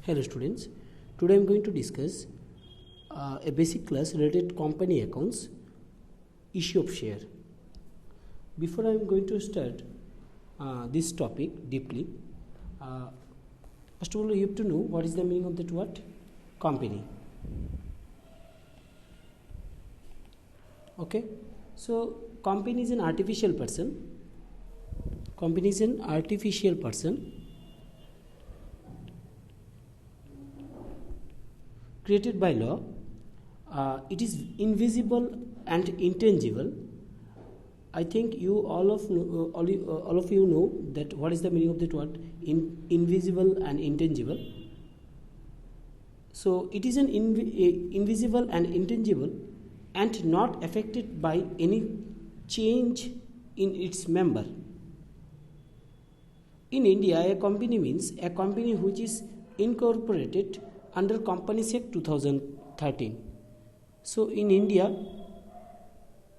Hello students, today I am going to discuss a basic class related company accounts, issue of share. Before I am going to start this topic deeply, first of all you have to know what is the meaning of that word company. Okay, so company is an artificial person. Company is an artificial person created by law. It is invisible and intangible. I think you all of you know that what is the meaning of that word invisible and intangible. So it is an invisible and intangible and not affected by any change in its member. In India, a company means a company which is incorporated under Companies Act 2013. So in India,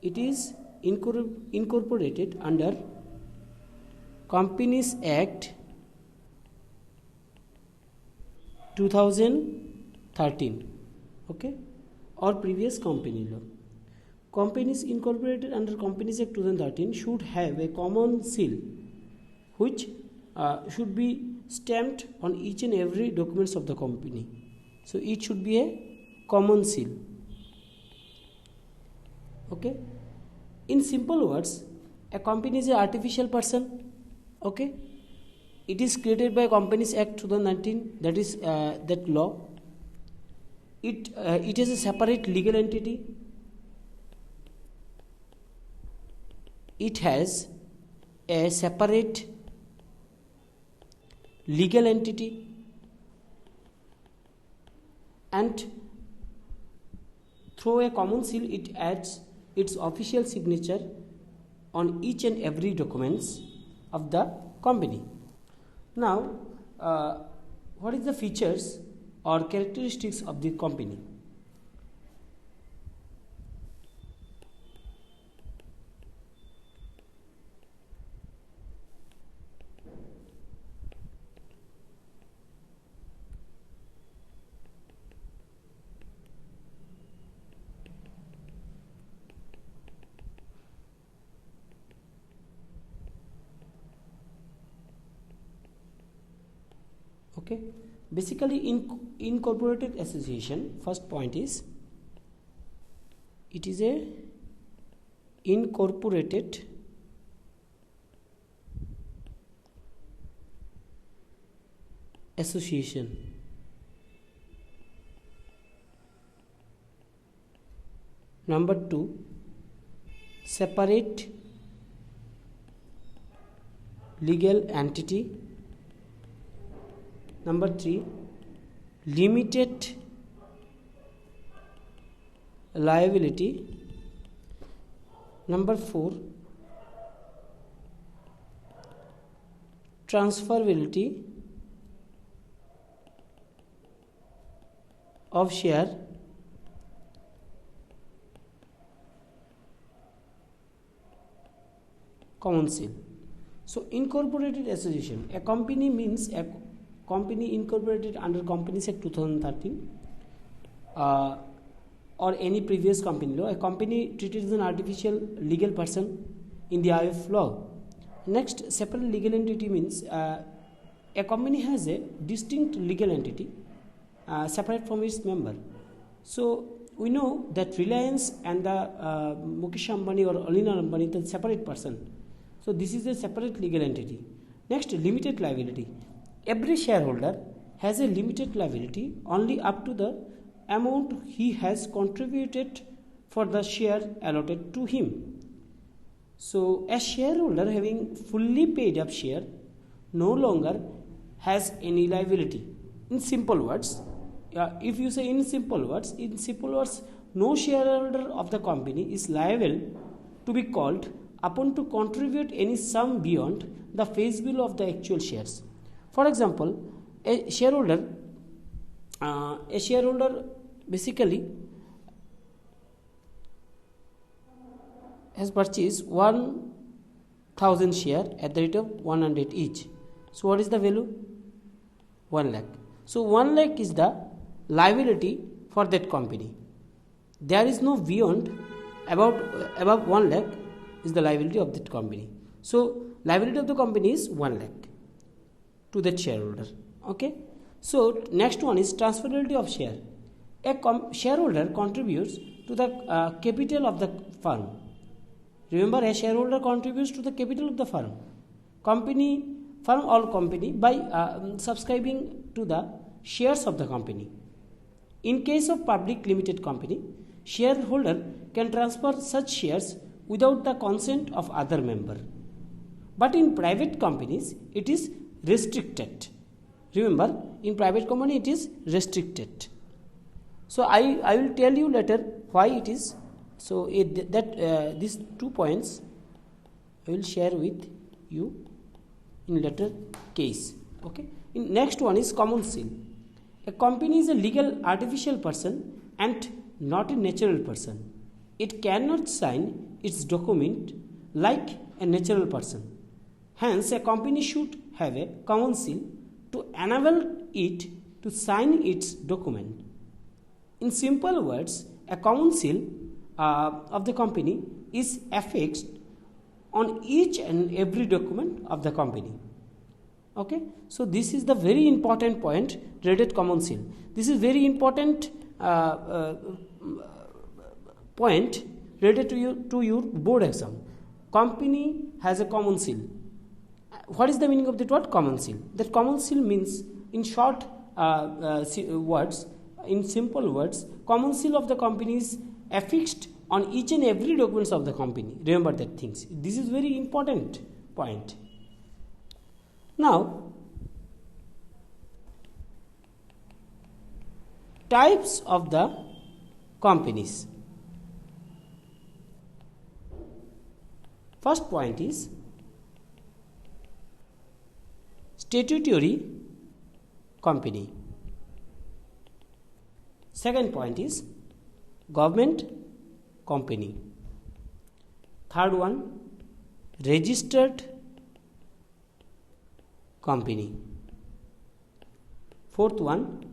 it is incorporated under Companies Act 2013, okay, or previous company law. Companies incorporated under Companies Act 2013 should have a common seal, which should be stamped on each and every documents of the company. So it should be a common seal. Okay. In simple words, a company is an artificial person. Okay. It is created by Companies Act 2019. That is that law. It is a separate legal entity. It has a separate legal entity, and through a common seal it adds its official signature on each and every documents of the company. Now what is the features or characteristics of the company? Okay, basically in incorporated association, first point is it is a incorporated association. Number 2, separate legal entity. Number 3, limited liability. Number 4, transferability of share. Common seal. So incorporated association, a company means a company incorporated under Companies Act 2013 or any previous company law. A company treated as an artificial legal person in the eye of law. Next, separate legal entity means a company has a distinct legal entity separate from its member. So we know that Reliance and the Mukesh Ambani or Alina Ambani is a separate person. So this is a separate legal entity. Next, limited liability. Every shareholder has a limited liability only up to the amount he has contributed for the share allotted to him. So a shareholder having fully paid up share no longer has any liability. In simple words, if you say in simple words, no shareholder of the company is liable to be called upon to contribute any sum beyond the face value of the actual shares. For example, a shareholder basically has purchased 1,000 share at the rate of 100 each. So what is the value? 1 lakh. So 1 lakh is the liability for that company. There is no beyond above 1 lakh is the liability of that company. So liability of the company is 1 lakh to that shareholder. Okay. So next one is transferability of share. A shareholder contributes to the capital of the firm. Remember, a shareholder contributes to the capital of the firm, firm or company by subscribing to the shares of the company. In case of public limited company, shareholder can transfer such shares without the consent of other member. But in private companies, it is restricted. Remember, in private company it is restricted. So I will tell you later why it is. So these 2 points I will share with you in later case. Okay. In next one is common seal. A company is a legal artificial person and not a natural person. It cannot sign its document like a natural person. Hence, a company should have a common seal to enable it to sign its document. In simple words, a common seal of the company is affixed on each and every document of the company. Okay, so this is the very important point related common seal. This is very important point related to your board exam. Company has a common seal. What is the meaning of that word common seal? That common seal means, in short words, in simple words, common seal of the company is affixed on each and every documents of the company. Remember that things. This is very important point. Now, types of the companies. First point is statutory company. Second point is government company. Third one, registered company. Fourth one,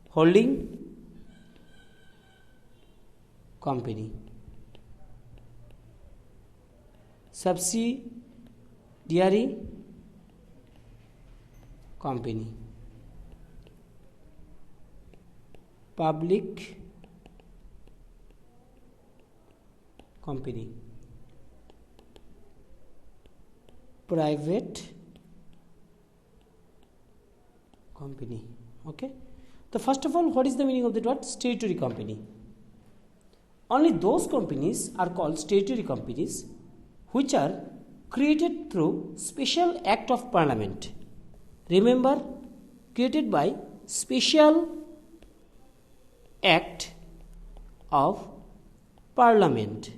holding company. Subsidiary company. Public company. Private company. Okay. So first of all, what is the meaning of the word statutory company? Only those companies are called statutory companies which are created through special act of parliament. Remember, created by special act of parliament.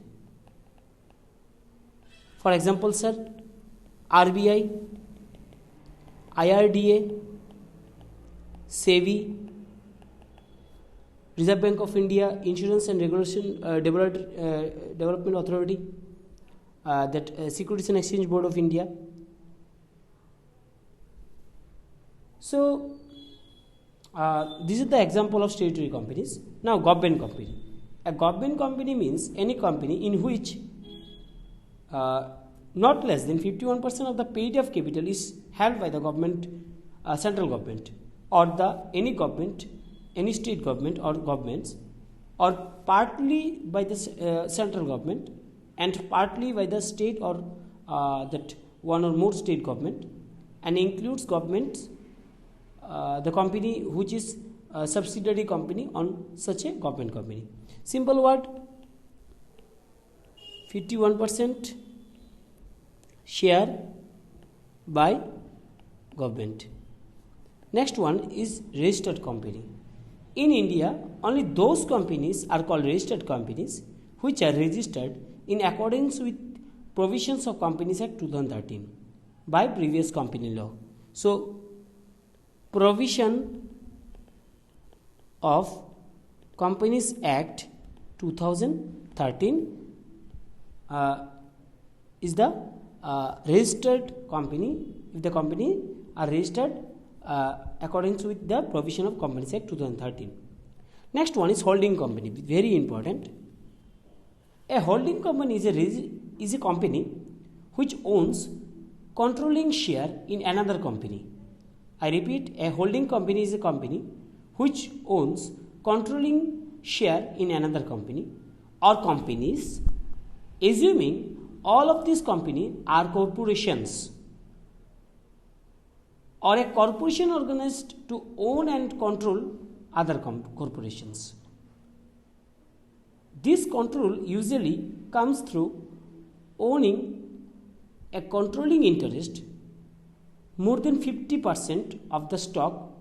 For example, sir, RBI, IRDA, SEBI, Reserve Bank of India, Insurance and Regulation Development Authority, Securities and Exchange Board of India. So this is the example of statutory companies. Now, government company. A government company means any company in which not less than 51% of the paid-up capital is held by the government, central government, or any government, any state government or governments, or partly by the central government and partly by the state or that one or more state government, and includes governments, the company which is a subsidiary company on such a government company. Simple word, 51% share by government. Next one is registered company. In India, only those companies are called registered companies which are registered in accordance with provisions of Companies Act 2013 by previous company law. So, provision of Companies Act 2013 is the registered company. If the company are registered accordance with the provision of Companies Act 2013. Next one is holding company, very important. A holding company is a company which owns controlling share in another company. I repeat, a holding company is a company which owns controlling share in another company or companies, assuming all of these companies are corporations or a corporation organized to own and control other corporations. This control usually comes through owning a controlling interest more than 50% of the stock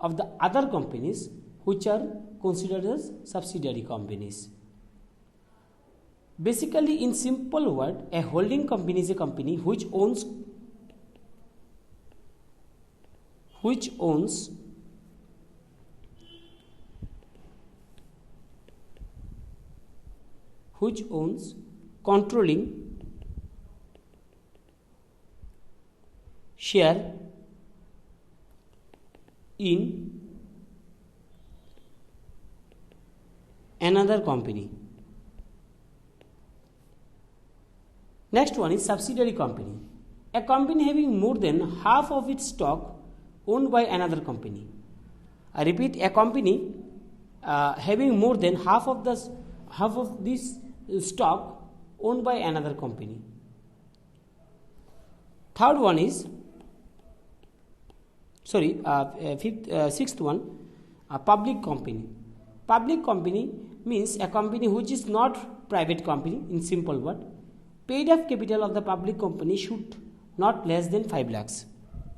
of the other companies which are considered as subsidiary companies. Basically, in simple word, a holding company is a company which owns controlling share in another company. Next one is subsidiary company. A company having more than half of its stock owned by another company. I repeat, a company having more than half of this stock owned by another company. Third one is sixth one, a public company. Public company means a company which is not private company. In simple word, paid up capital of the public company should not less than 5 lakhs.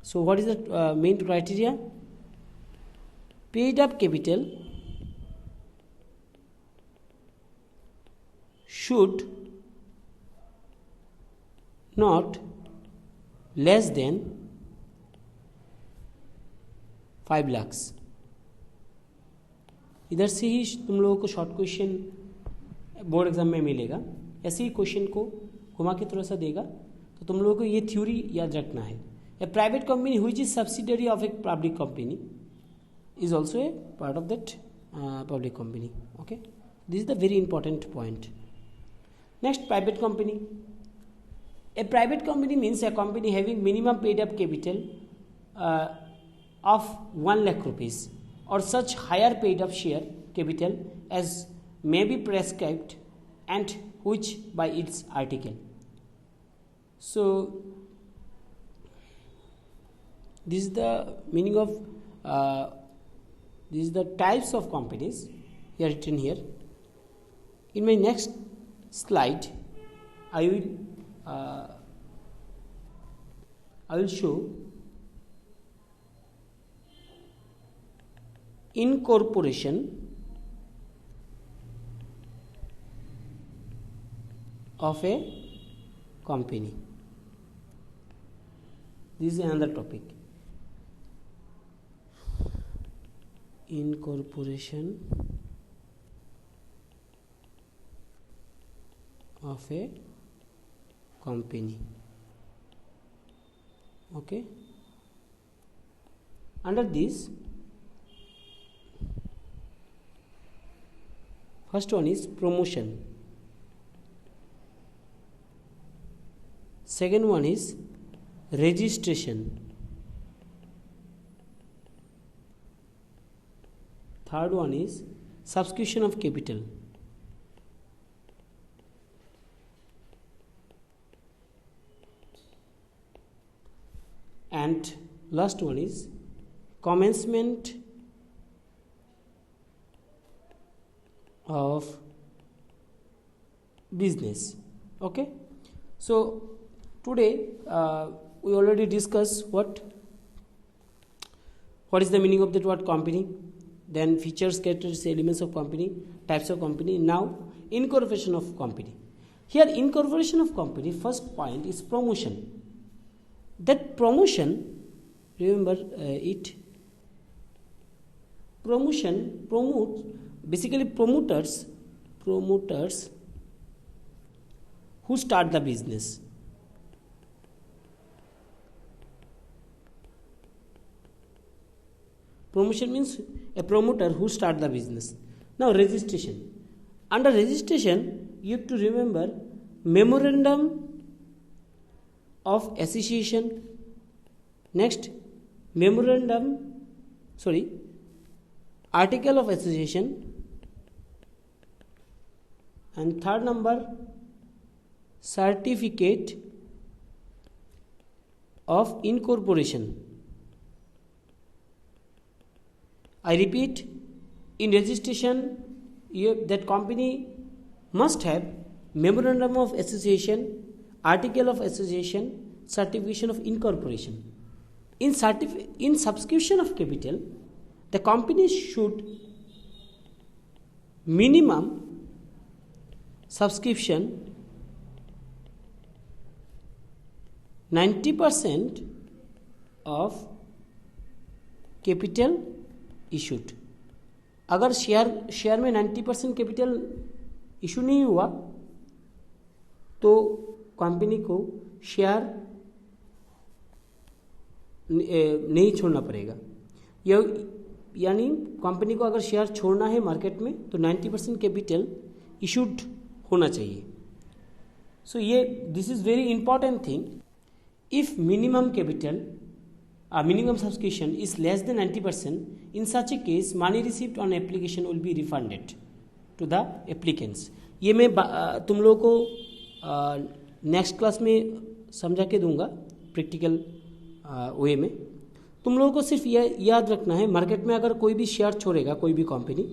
So what is the main criteria? Paid up capital should not less than 5 lakhs. इधर से ही तुम लोगों को short question board exam में मिलेगा. ऐसे ही question को घुमा के थोड़ा सा देगा, तो तुम लोगों को ये थ्योरी याद रखना है. A private company which is subsidiary of a public company is also a part of that public company. Okay, this is the very important point. Next, private company. A private company means a company having minimum paid up capital of 1 lakh rupees or such higher paid up share capital as may be prescribed and which by its article. So this is the meaning of this is the types of companies here written here. In my next slide, I will show incorporation of a company. This is another topic. Incorporation of a company. Okay. Under this, first one is promotion. Second one is registration. Third one is subscription of capital. And last one is commencement of business. Okay, so today we already discussed what is the meaning of that word company, then features, characteristics, elements of company, types of company. Now incorporation of company. Here incorporation of company, first point is promotion. That promotion, remember promotion promotes, basically promoters who start the business. Promotion means a promoter who start the business. Now registration. Under registration, you have to remember memorandum of association. Next, article of association. And third number, certificate of incorporation. I repeat, in registration, that company must have memorandum of association, article of association, certification of incorporation. In subscription of capital, the company should minimum subscription 90% of capital issued. अगर share में 90% capital issue नहीं हुआ तो company को share नहीं छोड़ना पड़ेगा। यानी कंपनी को अगर शेयर छोड़ना है मार्केट में तो 90% कैपिटल इशूड होना चाहिए। सो ये this is very important thing. If minimum capital minimum subscription is less than 90%, in such a case money received on application will be refunded to the applicants. ये मैं तुम लोगों को नेक्स्ट क्लास में समझा के दूंगा प्रैक्टिकल वे में। तुम लोगों को सिर्फ यह याद रखना है, मार्केट में अगर कोई भी शेयर छोड़ेगा, कोई भी कंपनी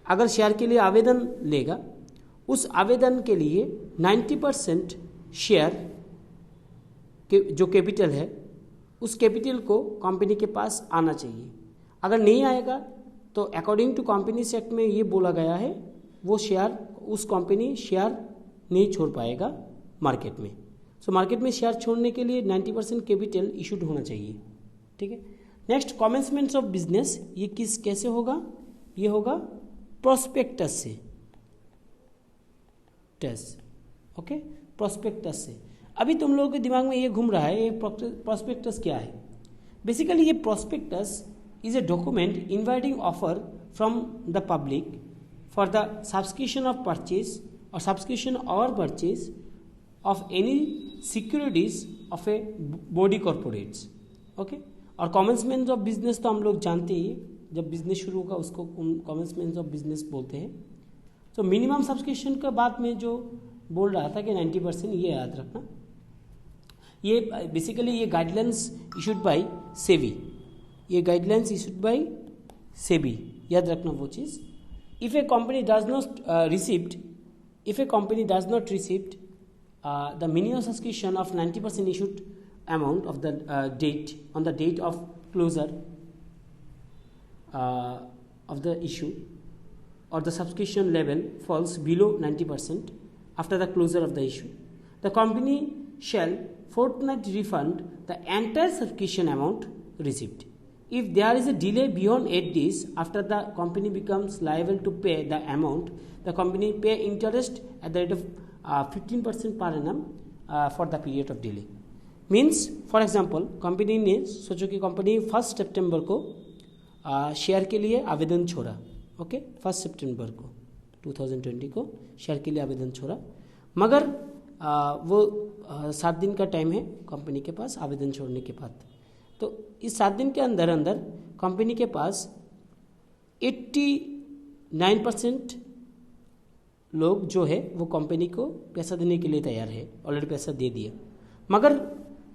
अगर शेयर के लिए आवेदन लेगा, उस आवेदन के लिए 90% शेयर के जो कैपिटल है उस कैपिटल को कंपनी के पास आना चाहिए। अगर नहीं आएगा तो अकॉर्डिंग टू कंपनीज एक्ट में ये बोला गया है वो शेयर उस कंपनी शेयर नहीं छोड़ पाएगा मार्केट में। सो मार्केट में शेयर छोड़ने के लिए 90% कैपिटल इशूड होना चाहिए। ठीक है। नेक्स्ट, कमेंसमेंट ऑफ बिजनेस, ये कैसे होगा? ये होगा प्रोस्पेक्टस से। ओके, प्रोस्पेक्टस से। अभी तुम लोगों के दिमाग में ये घूम रहा है, ये प्रोस्पेक्टस क्या है? बेसिकली ये prospectus is a document inviting offer from the public for the subscription of purchase और सब्सक्रिप्शन और purchase of any securities of a body corporates. Okay, और कमेंसमेंट ऑफ बिजनेस तो हम लोग जानते ही, जब बिजनेस शुरू होगा उसको कमेंसमेंट ऑफ बिजनेस बोलते हैं। तो मिनिमम सब्सक्रिप्शन के बाद में जो बोल रहा था कि 90%, ये याद रखना। ये बेसिकली ये गाइडलाइंस इशूड बाय सेबी, ये गाइडलाइंस इशूड बाय सेबी, याद रखना वो चीज़। If a company does not received the minimum subscription of 90% issued amount of the date on the date of closure of the issue or the subscription level falls below 90% after the closure of the issue, the company shall fortnightly refund the entire subscription amount received. If there is a delay beyond 8 days after the company becomes liable to pay the amount, the company pay interest at the rate of 15% per annum for the period of delay. Means, for example, company ने सोचो कि company 1 सितंबर को share के लिए आवेदन छोड़ा। Okay, 1 सितंबर को 2020 को शेयर के लिए आवेदन छोड़ा, मगर वो 7 दिन का टाइम है कंपनी के पास आवेदन छोड़ने के बाद। तो इस 7 दिन के अंदर कंपनी के पास 89% लोग जो है वो कंपनी को पैसा देने के लिए तैयार है, ऑलरेडी पैसा दे दिया। मगर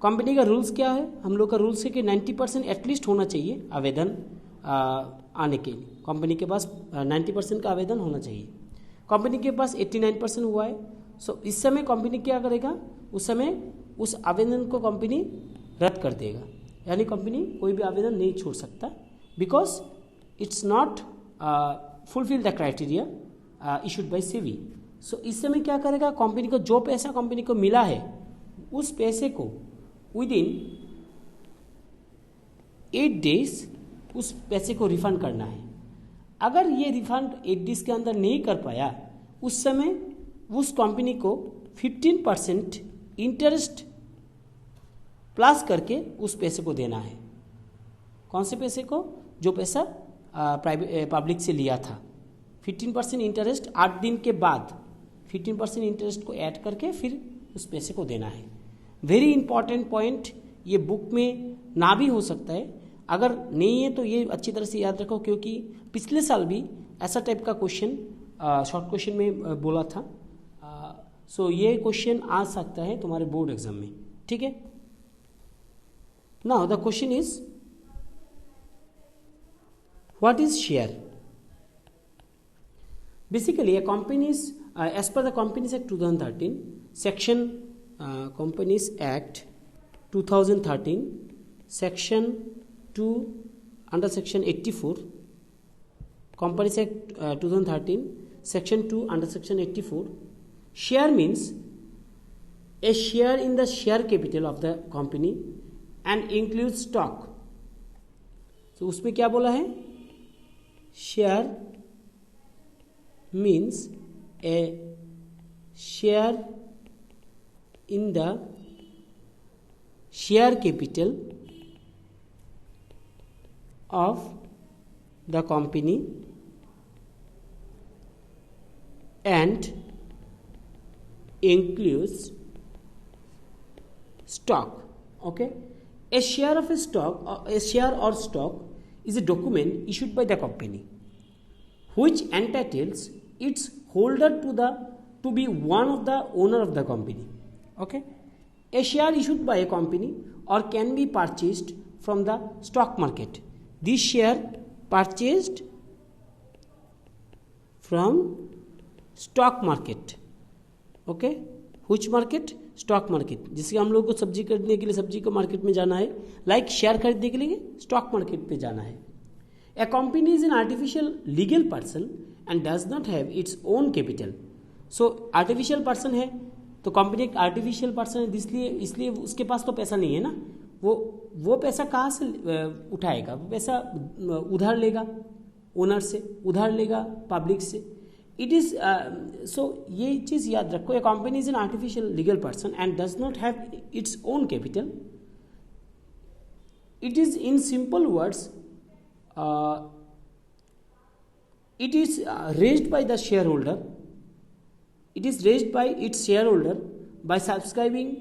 कंपनी का रूल्स क्या है? हम लोग का रूल्स है कि 90% एटलीस्ट होना चाहिए आवेदन आने के लिए। कंपनी के पास 90% का आवेदन होना चाहिए। कंपनी के पास 89% हुआ है। सो इस समय कंपनी क्या करेगा? उस समय उस आवेदन को कंपनी रद्द कर देगा, यानी कंपनी कोई भी आवेदन नहीं छोड़ सकता, because it's not fulfil the criteria issued by SEBI. So इस समय क्या करेगा? कंपनी को जो पैसा कंपनी को मिला है उस पैसे को विद इन 8 डेज उस पैसे को रिफंड करना है। अगर ये रिफंड 8 डेज के अंदर नहीं कर पाया, उस समय उस कंपनी को 15% इंटरेस्ट प्लस करके उस पैसे को देना है। कौन से पैसे को? जो पैसा प्राइवेट पब्लिक से लिया था। 15% इंटरेस्ट 8 दिन के बाद 15% इंटरेस्ट को ऐड करके फिर उस पैसे को देना है। वेरी इंपॉर्टेंट पॉइंट, ये बुक में ना भी हो सकता है, अगर नहीं है तो ये अच्छी तरह से याद रखो, क्योंकि पिछले साल भी ऐसा टाइप का क्वेश्चन शॉर्ट क्वेश्चन में बोला था। सो ये क्वेश्चन आ सकता है तुम्हारे बोर्ड एग्जाम में, ठीक है। Now the question is what is share? Basically a company is as per the Companies Act 2013 section Companies Act 2013 section 2 under section 84 Companies Act 2013 section 2 under section 84 share means a share in the share capital of the company and includes stock. So उसमें क्या बोला है? share means a share in the share capital of the company and includes stock. Okay, a share of a stock, a share or stock is a document issued by the company which entitles its holder to be one of the owner of the company. Okay, a share issued by a company or can be purchased from the stock market. This share purchased from stock market. Okay, which market? Stock market. जिससे हम लोग को सब्जी खरीदने के लिए सब्जी को मार्केट में जाना है, लाइक शेयर खरीदने के लिए स्टॉक मार्केट पे जाना है। A company is an artificial legal person and does not have its own capital. So artificial person है तो कंपनी एक आर्टिफिशियल पर्सन है, इसलिए उसके पास तो पैसा नहीं है ना, वो पैसा कहाँ से उठाएगा? वो पैसा उधार लेगा, ओनर से उधार लेगा, पब्लिक से। इट इज सो ये चीज़ याद रखो, a company is an artificial legal person and does not have its own capital. It is in simple words it is raised by the shareholder. It is raised by its shareholder by subscribing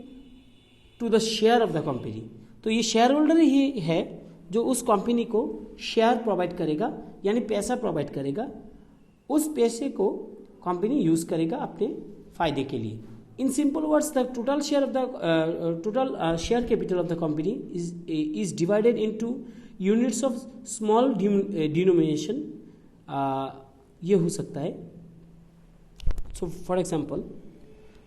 to the share of the company. तो ये share holder ही है जो उस company को share provide करेगा, यानी पैसा provide करेगा। उस पैसे को कंपनी यूज करेगा अपने फायदे के लिए। इन simple words, the total share of the total share capital of the company is divided into units of small denomination. ये हो सकता है। सो फॉर एग्जांपल,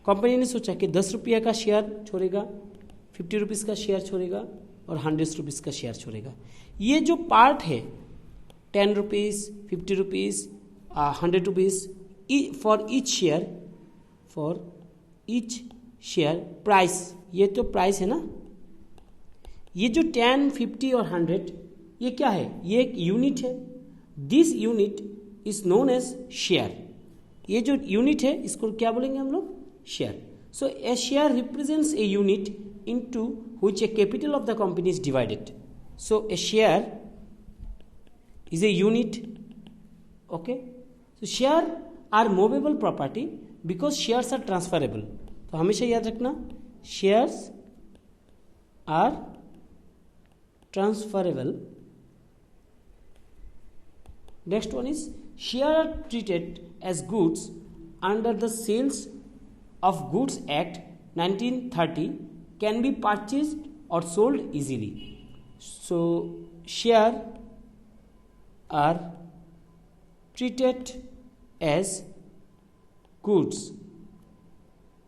कंपनी ने सोचा कि 10 रुपये का शेयर छोड़ेगा, 50 रुपीज़ का शेयर छोड़ेगा और 100 रुपीज़ का शेयर छोड़ेगा। ये जो पार्ट है 10 rupees, 50 rupees, 100 rupees for each share price, ये तो प्राइस है ना। ये जो 10, 50 और 100 ये क्या है? ये एक यूनिट है। This unit is known as share. ये जो यूनिट है इसको क्या बोलेंगे हम लोग? Share. So a share represents a unit into which a capital of the company is divided. So a share is a unit. Okay, so share are movable property because shares are transferable. तो हमेशा याद रखना, shares are transferable. Next one is share are treated as goods under the Sales of Goods Act 1930, can be purchased or sold easily. So share are treated as goods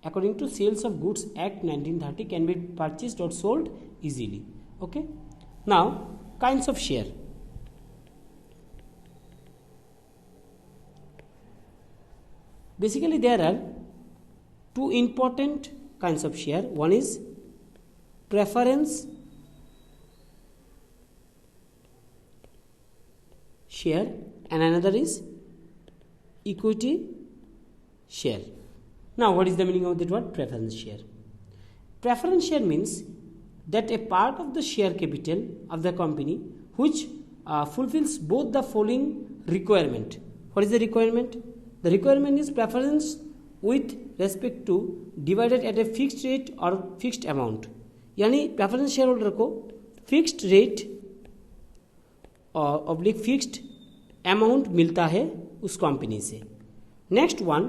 according to Sales of Goods Act 1930, can be purchased or sold easily. Okay, now kinds of share. Basically there are two important kinds of share. One is preference share and another is equity share. Now what is the meaning of that word preference share? Preference share means that a part of the share capital of the company which fulfills both the following requirement. What is the requirement? The requirement is preference with respect to divided at a fixed rate or fixed amount. यानी preference share holder को fixed rate oblique fixed amount मिलता है उस कंपनी से. Next one,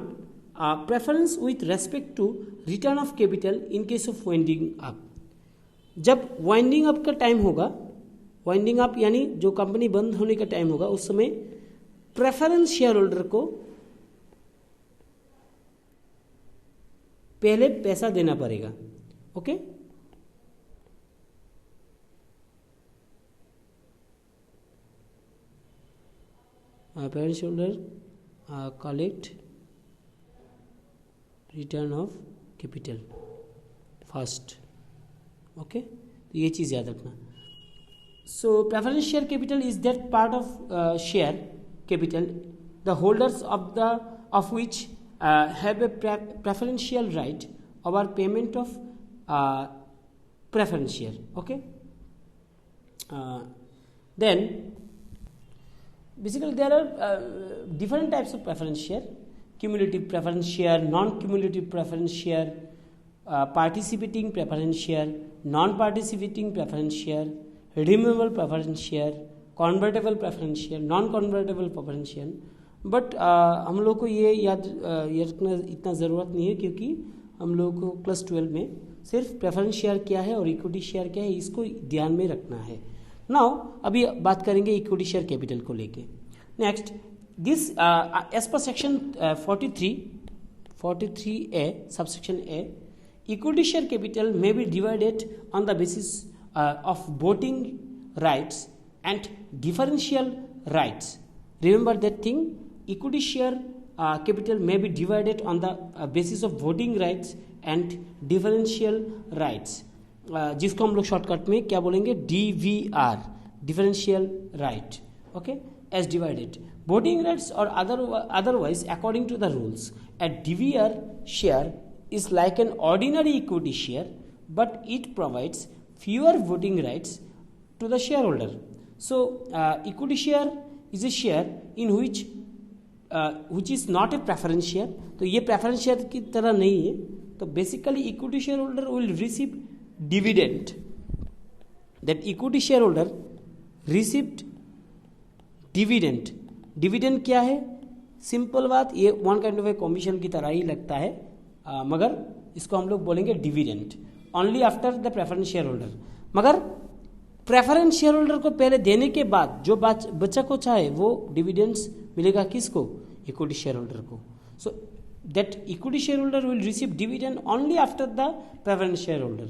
preference with respect to return of capital in case of winding up. जब winding up का time होगा, वाइंडिंग अप यानी जो कंपनी बंद होने का टाइम होगा, उस समय प्रेफरेंस शेयर होल्डर को पहले पैसा देना पड़ेगा. Okay, preference share holder collect return of capital first. Okay, तो ये चीज़ याद रखना. So preference share capital is that part of share capital the holders of which have a preferential right over payment of preference share. Okay, then basically there are different types of preference share: cumulative preference share, non-cumulative preference share, participating preference share, non-participating preference share, redeemable preference share, convertible preference share, non-convertible preference share. But हम लोग को ये याद रखना इतना ज़रूरत नहीं है, क्योंकि हम लोग को क्लास 12 में सिर्फ प्रेफरेंस शेयर क्या है और इक्विटी शेयर क्या है इसको ध्यान में रखना है. नाउ अभी बात करेंगे इक्विटी शेयर कैपिटल को लेके. Next, this as per section 43A subsection A, equity share capital may be divided on the basis of voting rights and differential rights. Remember that thing, equity share capital may be divided on the basis of voting rights and differential rights, जिसको हम लोग shortcut में क्या बोलेंगे, DVR, differential right. Okay, as divided. Voting rights or otherwise according to the rules. A DVR share is like an ordinary equity share, but it provides fewer voting rights to the shareholder. So equity share is a share in which is not a preference share. तो ये preference share की तरह नहीं है. तो basically equity shareholder will receive dividend. That equity shareholder received dividend. Dividend क्या है? Simple बात, ये one kind of a commission की तरह ही लगता है, मगर इसको हम लोग बोलेंगे dividend only after the preference share holder. मगर प्रेफरेंस शेयर होल्डर को पहले देने के बाद जो बच्चा को चाहे वो डिविडेंड्स मिलेगा किसको, इक्विटी शेयर होल्डर को. So that equity share holder will receive dividend only after the preference share holder.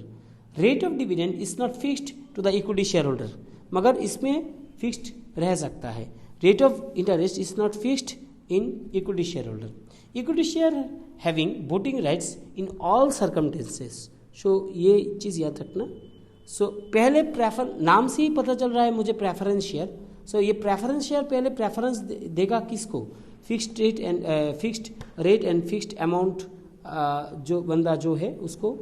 Rate of dividend is not fixed to the equity share holder, मगर इसमें फिक्स्ड रह सकता है. Rate of interest is not fixed in equity share holder. Equity share having voting rights in all circumstances. So ये चीज़ याद रखना. सो पहले नाम से ही पता चल रहा है मुझे प्रेफरेंस शेयर. सो ये प्रेफरेंस शेयर पहले प्रेफरेंस देगा किसको, fixed rate and fixed amount. जो बंदा जो है उसको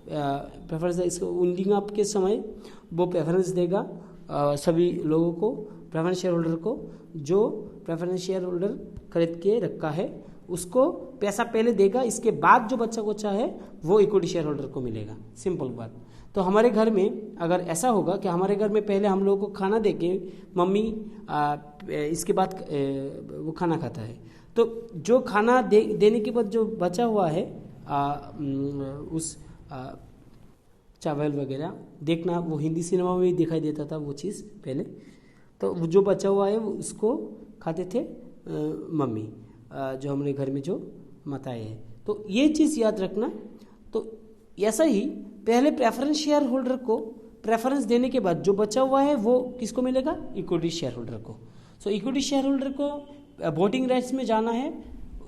प्रेफरेंस, इसको वाइंडिंग अप के समय वो प्रेफरेंस देगा सभी लोगों को, प्रेफरेंस शेयर होल्डर को. जो प्रेफरेंस शेयर होल्डर खरीद के रखा है उसको पैसा पहले देगा, इसके बाद जो बच्चा को चाहे वो इक्विटी शेयर होल्डर को मिलेगा. सिंपल बात. तो हमारे घर में अगर ऐसा होगा कि हमारे घर में पहले हम लोगों को खाना देके मम्मी इसके बाद वो खाना खाता है, तो जो खाना देने के बाद जो बचा हुआ है उस चावल वगैरह, देखना वो हिंदी सिनेमा में भी दिखाई देता था वो चीज़ पहले. तो जो बचा हुआ है वो उसको खाते थे मम्मी, जो हमारे घर में जो माताएं हैं. तो ये चीज़ याद रखना. तो ऐसा ही पहले प्रेफरेंस शेयर होल्डर को प्रेफरेंस देने के बाद जो बचा हुआ है वो किसको मिलेगा, इक्विटी शेयर होल्डर को. सो इक्विटी शेयर होल्डर को वोटिंग राइट्स में जाना है,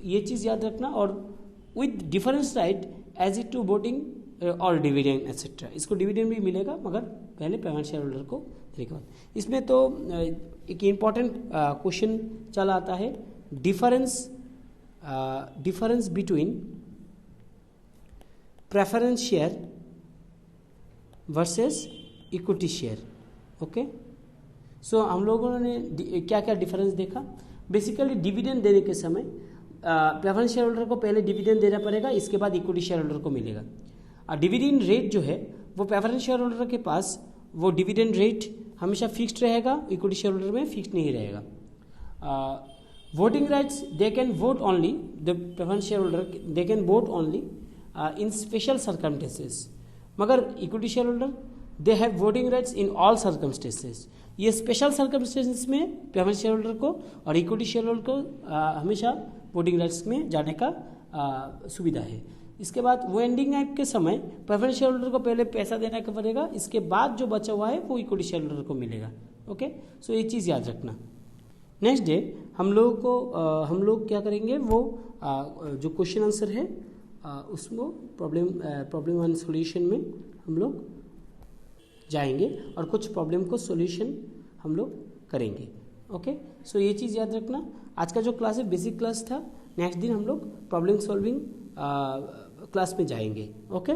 ये चीज़ याद रखना. और with difference right as it to voting और डिविडेंड एक्सेट्रा, इसको डिविडेंड भी मिलेगा, मगर पहले प्रेफरेंस शेयर होल्डर को देने के बाद. इसमें तो एक इम्पॉर्टेंट क्वेश्चन चला आता है, difference between preference share versus equity share. Okay, so हम लोगों ने क्या क्या डिफरेंस देखा। बेसिकली डिविडेंड देने के समय प्रेफरेंस शेयर होल्डर को पहले डिविडेंड देना पड़ेगा, इसके बाद इक्विटी शेयर होल्डर को मिलेगा। डिविडेंड रेट जो है वो प्रेफरेंस शेयर होल्डर के पास वो डिविडेंड रेट हमेशा फिक्स्ड रहेगा, इक्विटी शेयर होल्डर में फिक्स्ड नहीं रहेगा। Voting rights they can vote only, the preference share holder they can vote only in special circumstances, मगर equity share holder they have voting rights in all circumstances. ये special circumstances में preference share holder को और equity share holder को हमेशा voting rights में जाने का सुविधा है। इसके बाद वेंडिंग ऐप के समय प्रेफरेंस शेयर होल्डर को पहले पैसा देना पड़ेगा, इसके बाद जो बचा हुआ है वो इक्विटी शेयर होल्डर को मिलेगा। ओके, सो ये चीज़ याद रखना। नेक्स्ट डे हम लोग क्या करेंगे, वो जो क्वेश्चन आंसर है उसको प्रॉब्लम एंड सॉल्यूशन में हम लोग जाएंगे और कुछ प्रॉब्लम को सॉल्यूशन हम लोग करेंगे। ओके, सो ये चीज़ याद रखना। आज का जो क्लास है बेसिक क्लास था, नेक्स्ट दिन हम लोग प्रॉब्लम सॉल्विंग क्लास में जाएंगे। ओके।